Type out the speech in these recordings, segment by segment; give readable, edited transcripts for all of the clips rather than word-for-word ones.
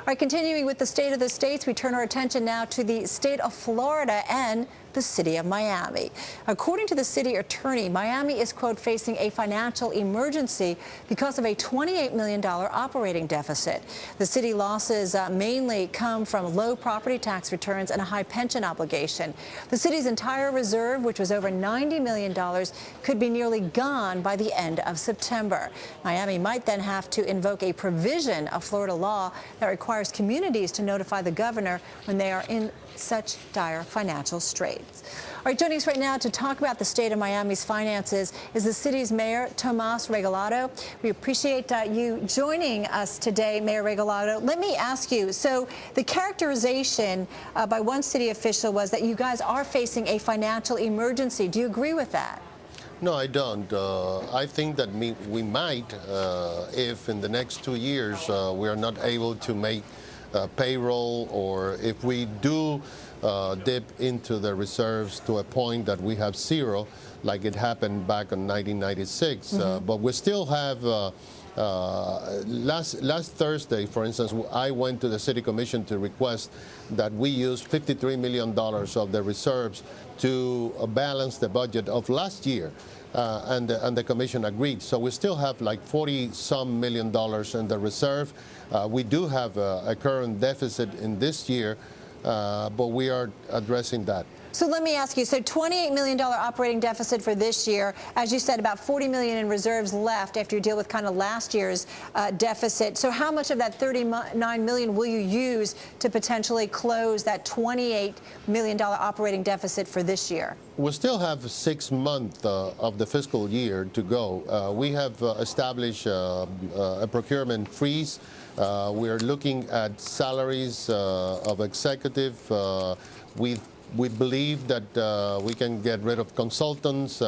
right, continuing with the state of the states, we turn our attention now to the state of Florida and the city of Miami. According to the city attorney, Miami is, quote, facing a financial emergency because of a $28 million operating deficit. The city losses mainly come from low property tax returns and a high pension obligation. The city's entire reserve, which was over $90 million, could be nearly gone by the end of September. Miami might then have to invoke a provision of Florida law that requires communities to notify the governor when they are in such dire financial straits. All right, joining us right now to talk about the state of Miami's finances is the city's Mayor Tomas Regalado. We appreciate you joining us today, Mayor Regalado. Let me ask you, so the characterization by one city official was that you guys are facing a financial emergency. Do you agree with that? No, I don't. I think that we might, if in the next 2 years we are not able to make payroll, or if we do dip into the reserves to a point that we have zero, like it happened back in 1996. But we still have, last Thursday, for instance, I went to the City Commission to request that we use $53 million of the reserves to balance the budget of last year. And the commission agreed. So we still have like $40-some million in the reserve. We do have a current deficit in this year, but we are addressing that. So let me ask you, so $28 million operating deficit for this year, as you said, about $40 million in reserves left after you deal with kind of last year's deficit. So how much of that $39 million will you use to potentially close that $28 million operating deficit for this year? We still have 6 months of the fiscal year to go. We have established a procurement freeze. We are looking at salaries of executive. We believe that we can get rid of consultants,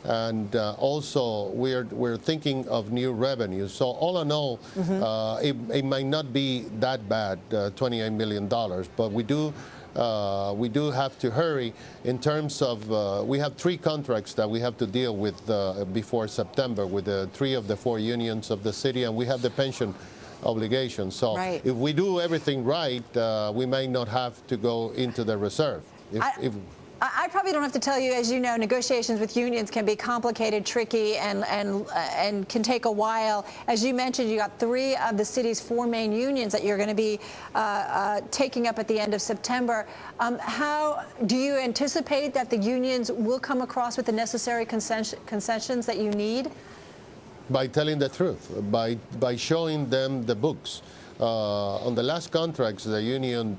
and also we're thinking of new revenues. So all in all, it might not be that bad, $28 million, but we do have to hurry in terms of, we have 3 contracts that we have to deal with before September with 3 of the 4 unions of the city, and we have the pension obligation. So if we do everything right, we may not have to go into the reserve. I probably don't have to tell you, as you know, negotiations with unions can be complicated, tricky, and can take a while. As you mentioned, you got 3 of the city's 4 main unions that you're going to be taking up at the end of September. How do you anticipate that the unions will come across with the necessary concessions that you need? By telling the truth, by showing them the books. On the last contracts, the union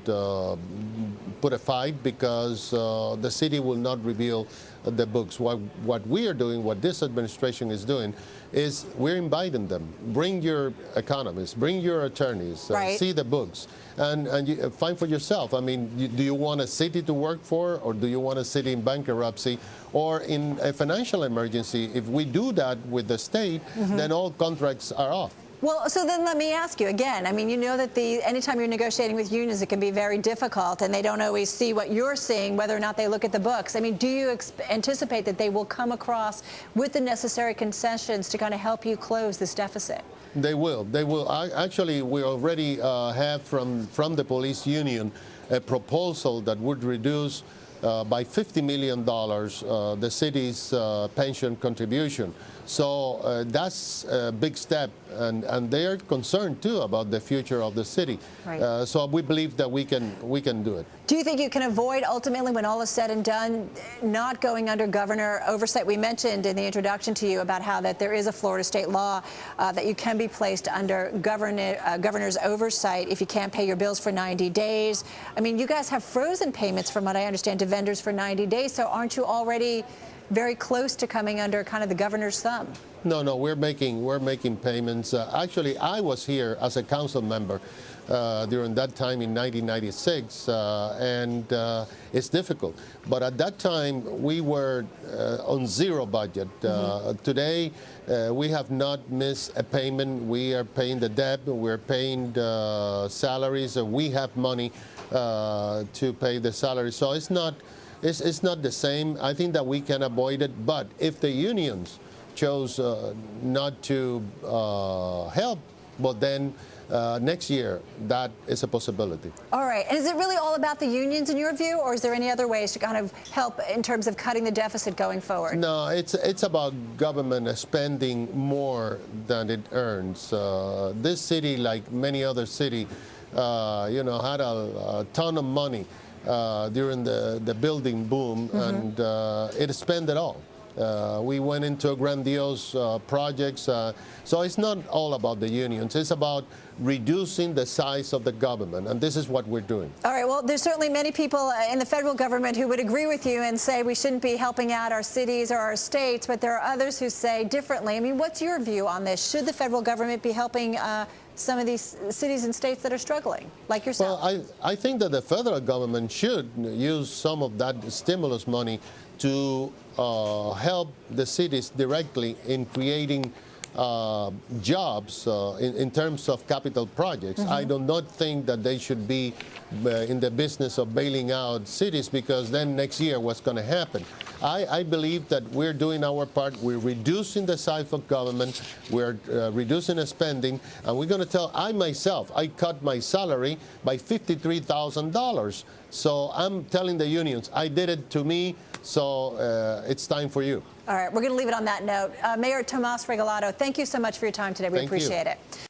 put a fight because the city will not reveal the books. What we are doing, what this administration is doing, is we're inviting them. Bring your economists, bring your attorneys, see the books, and you find for yourself. I mean, do you want a city to work for, or do you want a city in bankruptcy, or in a financial emergency? If we do that with the state, then all contracts are off. Well, so then let me ask you again. I mean, you know that anytime you're negotiating with unions, it can be very difficult, and they don't always see what you're seeing, whether or not they look at the books. I mean, do you anticipate that they will come across with the necessary concessions to kind of help you close this deficit? They will. They will. Actually, we already have from the police union a proposal that would reduce by $50 million the city's pension contribution. So that's a big step, and they are concerned too about the future of the city. So we believe that we can do it. Do you think you can avoid ultimately, when all is said and done, not going under governor oversight? We mentioned in the introduction to you about how that there is a Florida state law that you can be placed under governor's oversight if you can't pay your bills for 90 days. I mean, you guys have frozen payments, from what I understand, to vendors for 90 days. So aren't you already very close to coming under kind of the governor's thumb? No, we're making payments. Actually, I was here as a council member during that time in 1996, and it's difficult. But at that time, we were on zero budget. Today, we have not missed a payment. We are paying the debt. We're paying salaries. We have money to pay the salaries. So it's not the same. I think that we can avoid it. But if the unions chose not to help, but then next year, that is a possibility. All right. And is it really all about the unions in your view, or is there any other ways to kind of help in terms of cutting the deficit going forward? No, it's about government spending more than it earns. This city, like many other cities, had a ton of money during the building boom, and it spent it all. We went into grandiose projects. So it's not all about the unions. It's about reducing the size of the government, and this is what we're doing. All right. Well, there's certainly many people in the federal government who would agree with you and say we shouldn't be helping out our cities or our states, but there are others who say differently. I mean, what's your view on this? Should the federal government be helping some of these cities and states that are struggling, like yourself? Well, I think that the federal government should use some of that stimulus money to help the cities directly in creating jobs in terms of capital projects. I do not think that they should be in the business of bailing out cities, because then next year what's going to happen? I believe that we're doing our part. We're reducing the size of government. We're reducing the spending. And we're going to tell, I cut my salary by $53,000. So I'm telling the unions, I did it to me, so it's time for you. All right, we're going to leave it on that note. Mayor Tomas Regalado, thank you so much for your time today. We appreciate it.